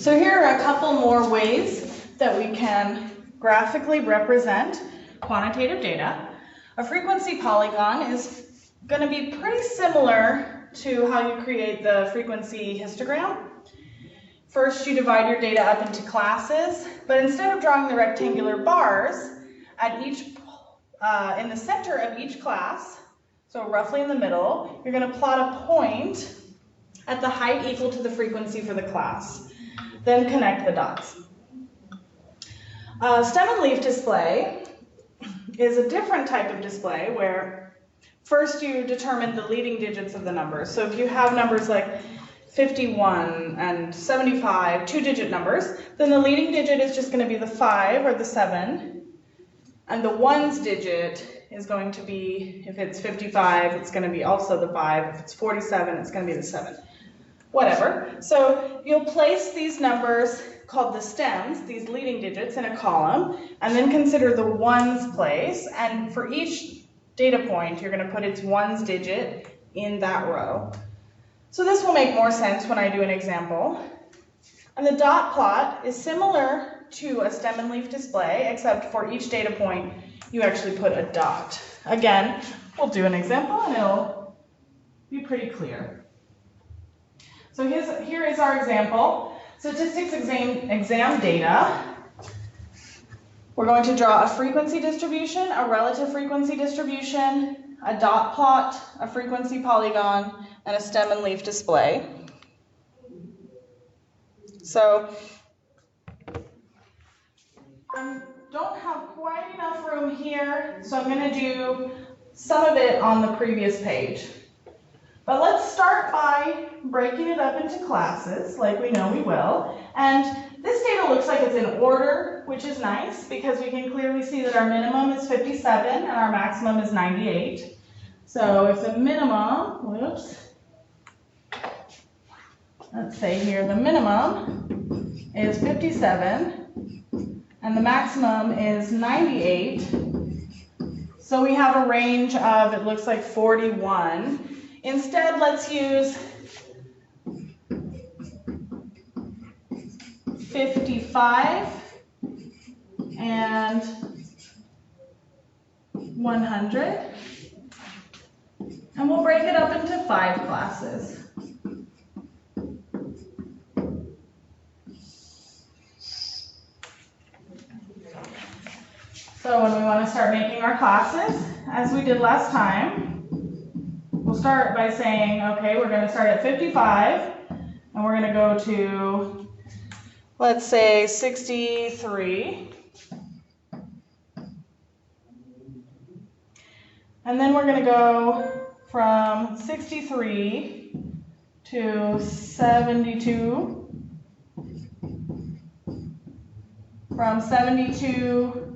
So here are a couple more ways that we can graphically represent quantitative data. A frequency polygon is going to be pretty similar to how you create the frequency histogram. First, you divide your data up into classes, but instead of drawing the rectangular bars at each in the center of each class, so roughly in the middle, you're going to plot a point at the height equal to the frequency for the class. Then connect the dots. Stem and leaf display is a different type of display where first you determine the leading digits of the numbers. So if you have numbers like 51 and 75, two-digit numbers, then the leading digit is just going to be the 5 or the 7, and the ones digit is going to be, if it's 55, it's going to be also the 5. If it's 47, it's going to be the 7. Whatever. So you'll place these numbers called the stems, these leading digits, in a column, and then consider the ones place, and for each data point, you're going to put its ones digit in that row. So this will make more sense when I do an example. And the dot plot is similar to a stem and leaf display, except for each data point, you actually put a dot. Again, we'll do an example and it'll be pretty clear. So here is our example. Statistics exam data. We're going to draw a frequency distribution, a relative frequency distribution, a dot plot, a frequency polygon, and a stem and leaf display. So I don't have quite enough room here, so I'm going to do some of it on the previous page. But let's start by breaking it up into classes, like we know we will. And this data looks like it's in order, which is nice, because we can clearly see that our minimum is 57 and our maximum is 98. So if the minimum, let's say here the minimum is 57 and the maximum is 98. So we have a range of, it looks like 41. Instead, let's use 55 and 100. And we'll break it up into 5 classes. So when we want to start making our classes, as we did last time, we'll start by saying, okay, we're going to start at 55, and we're going to go to, let's say, 63. And then we're going to go from 63 to 72, from 72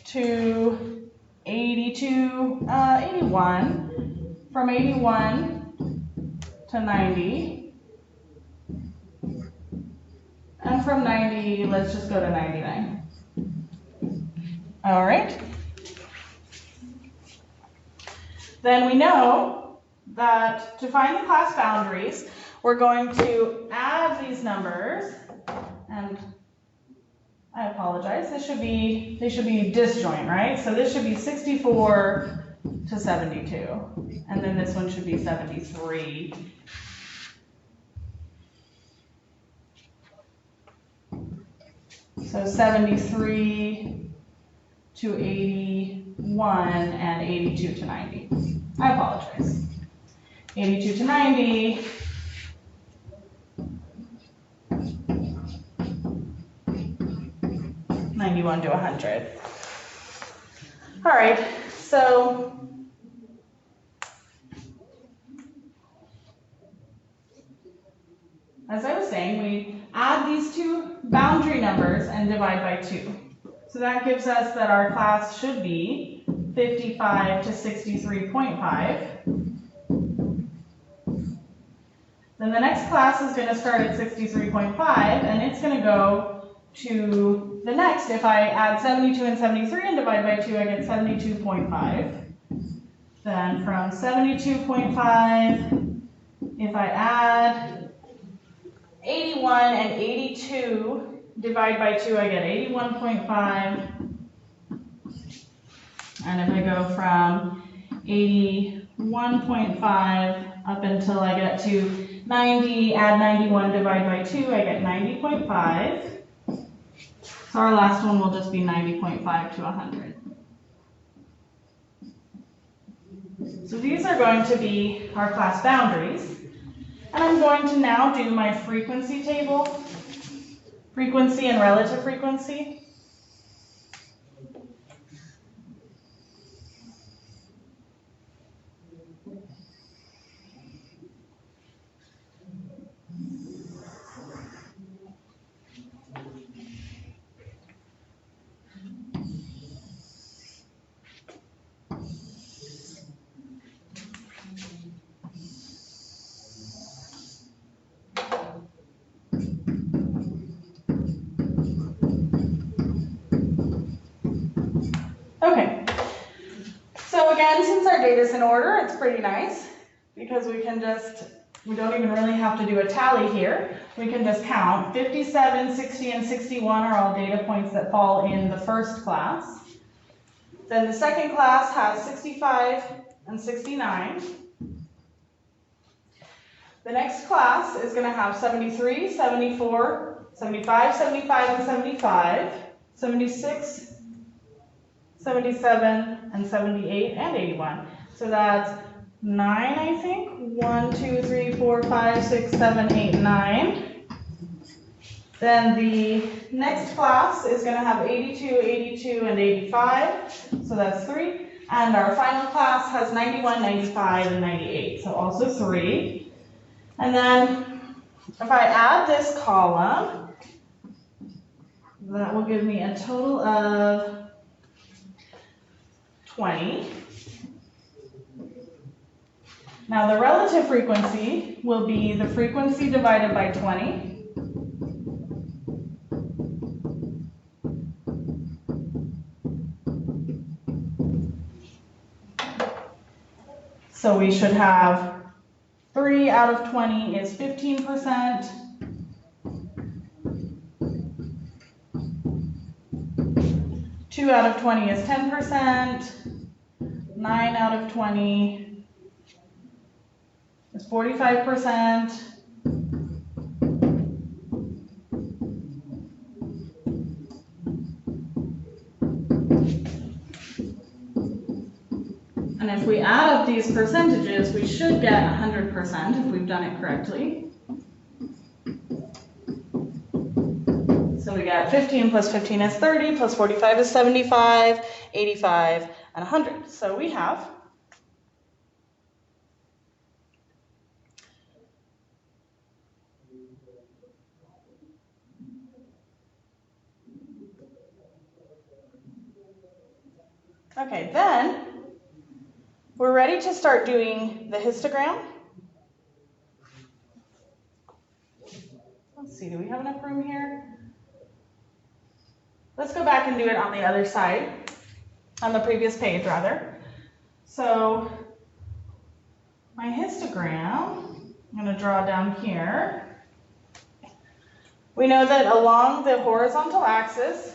to 82, 81, from 81 to 90, and from 90, let's just go to 99. All right. Then we know that to find the class boundaries, we're going to add these numbers, and I apologize, they should be disjoint, right? So this should be 64 to 72, and then this one should be 73. So 73 to 81 and 82 to 90. I apologize. 82 to 90. (91 to 100). All right, so as I was saying, we add these two boundary numbers and divide by 2. So that gives us that our class should be 55 to 63.5. Then the next class is going to start at 63.5, and it's going to go to the next. If I add 72 and 73 and divide by 2, I get 72.5. Then from 72.5, if I add 81 81 and 82 divide by 2, I get 81.5. And if I go from 81.5 up until I get to 90, add 91, divide by 2, I get 90.5. So our last one will just be 90.5 to 100. So these are going to be our class boundaries. And I'm going to now do my frequency table, frequency and relative frequency. Okay, so again, since our data's in order, it's pretty nice because we don't even really have to do a tally here. We can just count. 57, 60, and 61 are all data points that fall in the first class. Then the second class has 65 and 69. The next class is going to have 73, 74, 75, 75, and 75, 76, 77, and 78, and 81. So that's 9, I think. 1, 2, 3, 4, 5, 6, 7, 8, 9. Then the next class is going to have 82, 82, and 85. So that's 3. And our final class has 91, 95, and 98. So also 3. And then if I add this column, that will give me a total of 20. Now the relative frequency will be the frequency divided by 20. So we should have 3 out of 20 is 15%. 2 out of 20 is 10%. 9 out of 20 is 45%. And if we add up these percentages, we should get 100% if we've done it correctly. So we got 15 plus 15 is 30, plus 45 is 75, 85, and 100. So we have okay, then we're ready to start doing the histogram. Let's see, do we have enough room here? Let's go back and do it on the other side, on the previous page rather. So my histogram, I'm going to draw down here. We know that along the horizontal axis,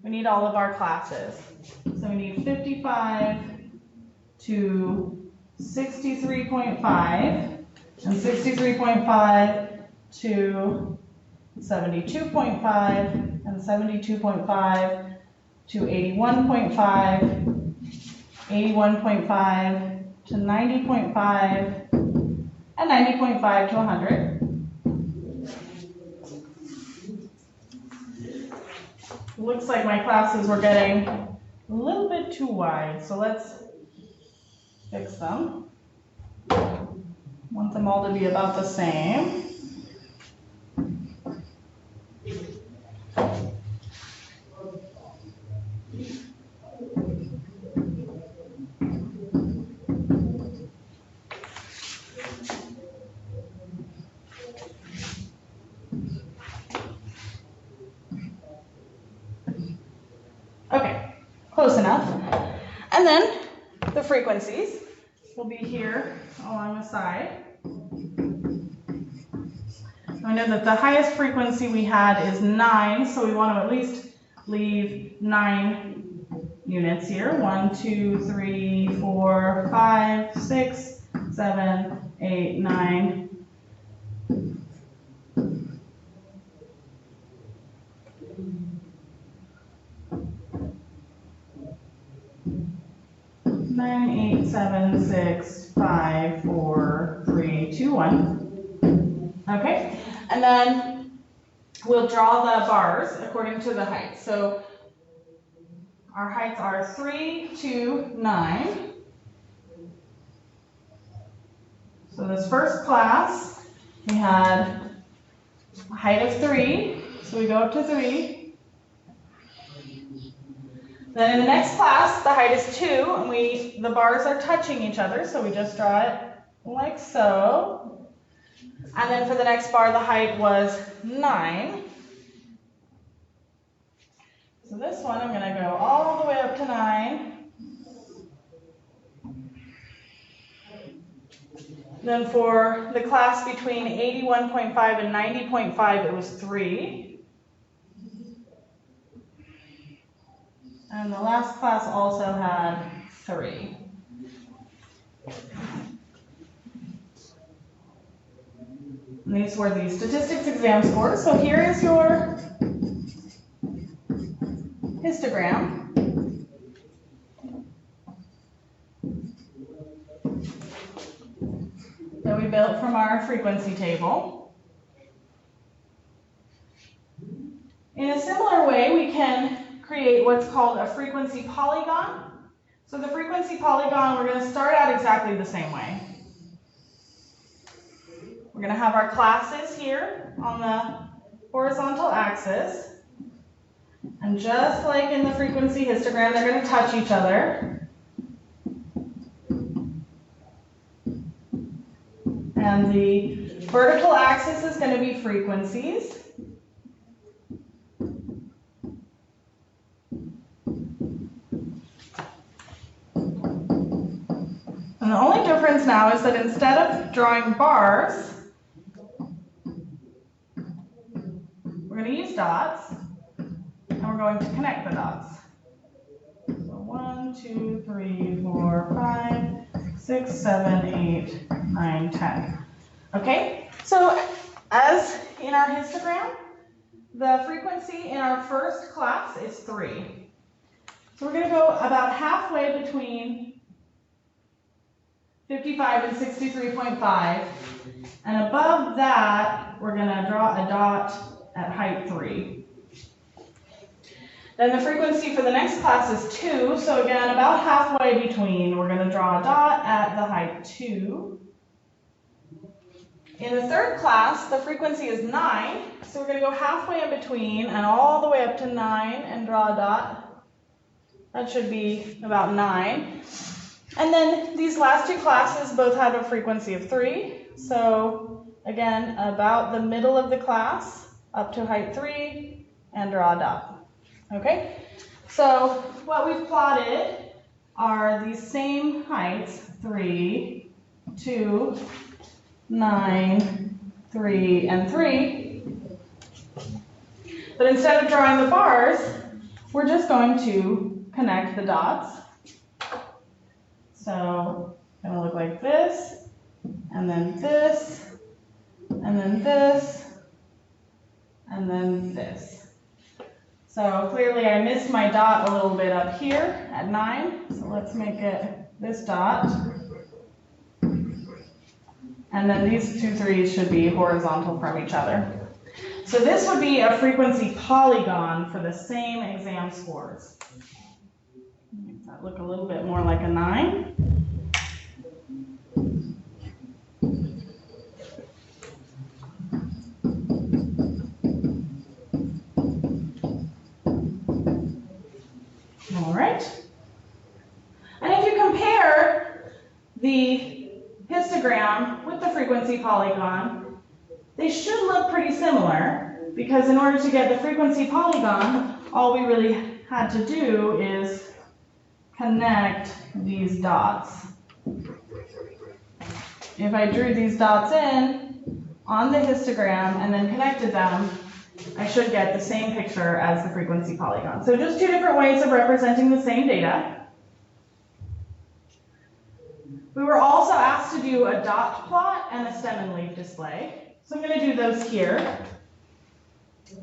we need all of our classes. So we need 55 to 63.5, and 63.5 to 72.5, and 72.5 to 81.5, 81.5 to 90.5, and 90.5 to 100. Looks like my classes were getting a little bit too wide, so let's fix them. Want them all to be about the same. Okay, close enough. And then the frequencies will be here along the side. I know that the highest frequency we had is 9, so we want to at least leave 9 units here. 1, 2, 3, 4, 5, 6, 7, 8, 9. Nine, 8, 7, 6, 5, 4, 3, 2, 1. Okay, and then we'll draw the bars according to the height. So our heights are 3, 2, 9. So this first class, we had a height of 3, so we go up to 3. Then in the next class, the height is 2, and the bars are touching each other, so we just draw it like so. And then for the next bar, the height was 9. So this one, I'm going to go all the way up to 9. Then for the class between 81.5 and 90.5, it was 3. And the last class also had 3. And these were the statistics exam scores. So here is your histogram. That we built from our frequency table. In a similar way, we can create what's called a frequency polygon. So the frequency polygon, we're going to start out exactly the same way. We're going to have our classes here on the horizontal axis. And just like in the frequency histogram, they're going to touch each other. And the vertical axis is going to be frequencies. And the only difference now is that instead of drawing bars, we're going to use dots, and we're going to connect the dots. So 1, 2, 3, 4, 5, 6, 7, 8, 9, 10. Okay, so as in our histogram, the frequency in our first class is 3. So we're going to go about halfway between 55 and 63.5, and above that, we're going to draw a dot at height 3. Then the frequency for the next class is 2, so again, about halfway between, we're going to draw a dot at the height 2. In the third class, the frequency is 9, so we're going to go halfway in between and all the way up to 9 and draw a dot. That should be about 9. And then these last two classes both have a frequency of 3. So again, about the middle of the class, up to height 3, and draw a dot. Okay? So what we've plotted are these same heights, 3, 2, 9, 3, and 3. But instead of drawing the bars, we're just going to connect the dots. So it's going to look like this, and then this, and then this, and then this. So clearly I missed my dot a little bit up here at 9, so let's make it this dot. And then these two threes should be horizontal from each other. So this would be a frequency polygon for the same exam scores. Make that look a little bit more like a 9. All right. And if you compare the histogram with the frequency polygon, they should look pretty similar, because in order to get the frequency polygon, all we really had to do is connect these dots. If I drew these dots in, on the histogram and then connected them, I should get the same picture as the frequency polygon. So just two different ways of representing the same data. We were also asked to do a dot plot and a stem and leaf display. So I'm going to do those here.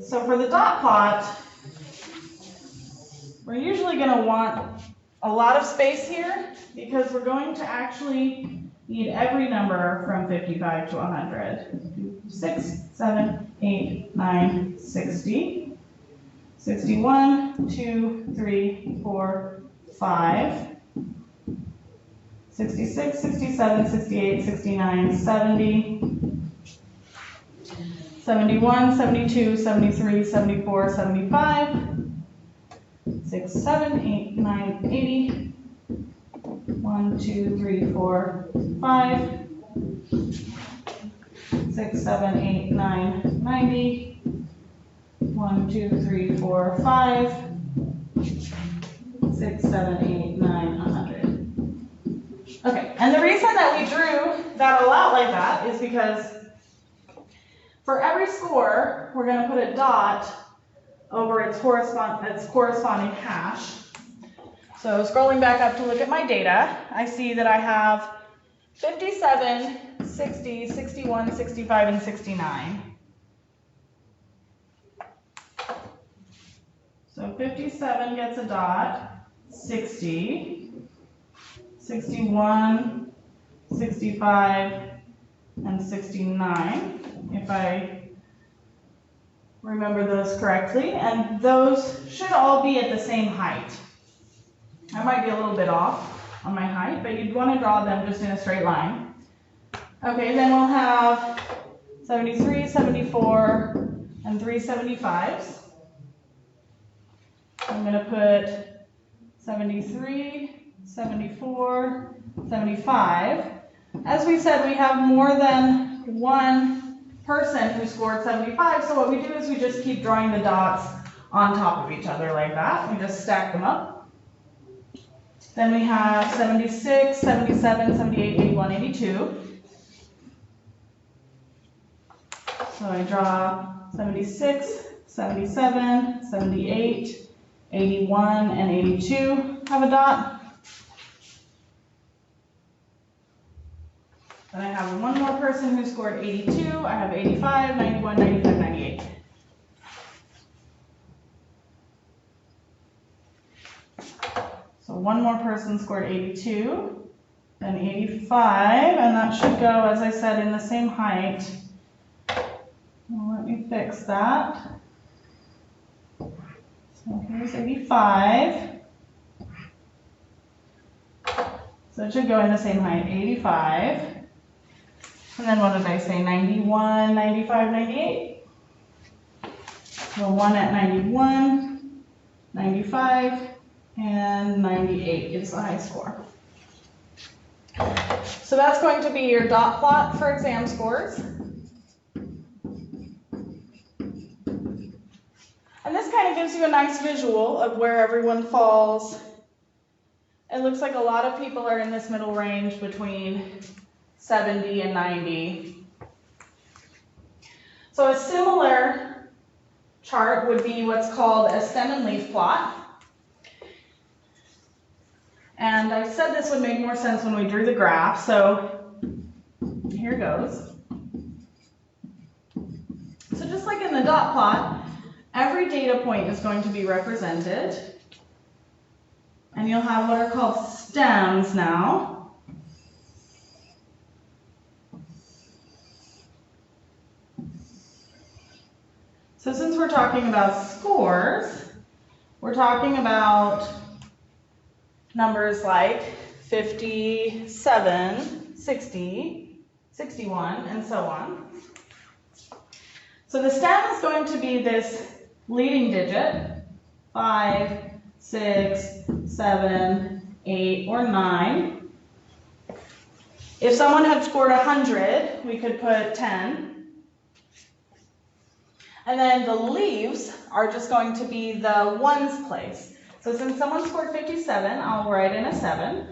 So for the dot plot, we're usually going to want a lot of space here because we're going to actually need every number from 55 to 100. 6, 7, 8, 9, 60, 61, 2, 3, 4, 5, 66, 67, 68, 69, 70, 71, 72, 73, 74, 75, 6, 7, 8, 9, 80, 1, 2, 3, 4, 5, 6, 7, 8, 9, 90, 1, 2, 3, 4, 5, 6, 7, 8, 9, 100. Okay, and the reason that we drew that all out like that is because for every score, we're going to put a dot over its corresponding hash. So scrolling back up to look at my data, I see that I have 57, 60, 61, 65, and 69. So 57 gets a dot, 60, 61, 65, and 69, if I remember those correctly. And those should all be at the same height. I might be a little bit off on my height, but you'd want to draw them just in a straight line. Okay, then we'll have 73, 74, and 3 75s. I'm going to put 73, 74, 75. As we said, we have more than one person who scored 75, so what we do is we just keep drawing the dots on top of each other like that. We just stack them up. Then we have 76, 77, 78, 81, 82. So I draw 76, 77, 78, 81, and 82 have a dot. Then I have one more person who scored 82. I have 85, 91, 95, 98. So one more person scored 82, then 85, and that should go, as I said, in the same height. Well, let me fix that. So here's 85. So it should go in the same height, 85. And then what did I say, 91, 95, 98? So one at 91, 95, and 98 is the high score. So that's going to be your dot plot for exam scores. And this kind of gives you a nice visual of where everyone falls. It looks like a lot of people are in this middle range between 70 and 90. So a similar chart would be what's called a stem and leaf plot. And I said this would make more sense when we drew the graph, so here goes. So just like in the dot plot, every data point is going to be represented. And you'll have what are called stems now. So since we're talking about scores, we're talking about numbers like 57, 60, 61, and so on. So the stem is going to be this leading digit, 5, 6, 7, 8, or 9. If someone had scored 100, we could put 10. And then the leaves are just going to be the ones place. So since someone scored 57, I'll write in a 7.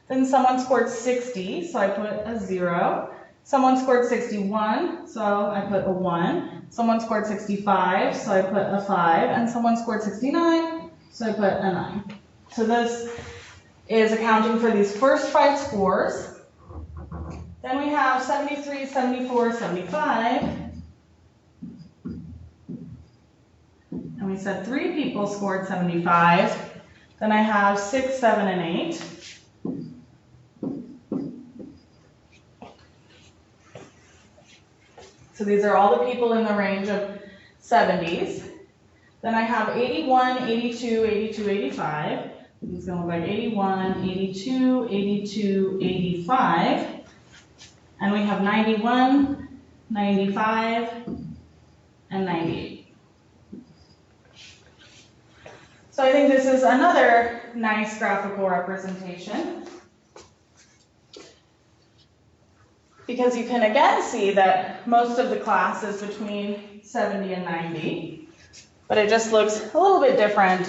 Then someone scored 60, so I put a 0. Someone scored 61, so I put a 1. Someone scored 65, so I put a 5. And someone scored 69, so I put a 9. So this is accounting for these first 5 scores. Then we have 73, 74, 75. And we said 3 people scored 75. Then I have 6, 7, and 8. So these are all the people in the range of 70s. Then I have 81, 82, 82, 85. It's going to look like 81, 82, 82, 85. And we have 91, 95, and 98. So I think this is another nice graphical representation, because you can again see that most of the class is between 70 and 90, but it just looks a little bit different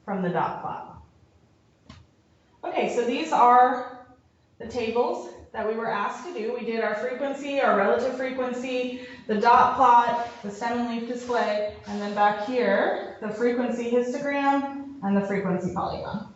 from the dot plot. Okay, so these are the tables that we were asked to do. We did our frequency, our relative frequency, the dot plot, the stem and leaf display, and then back here, the frequency histogram and the frequency polygon.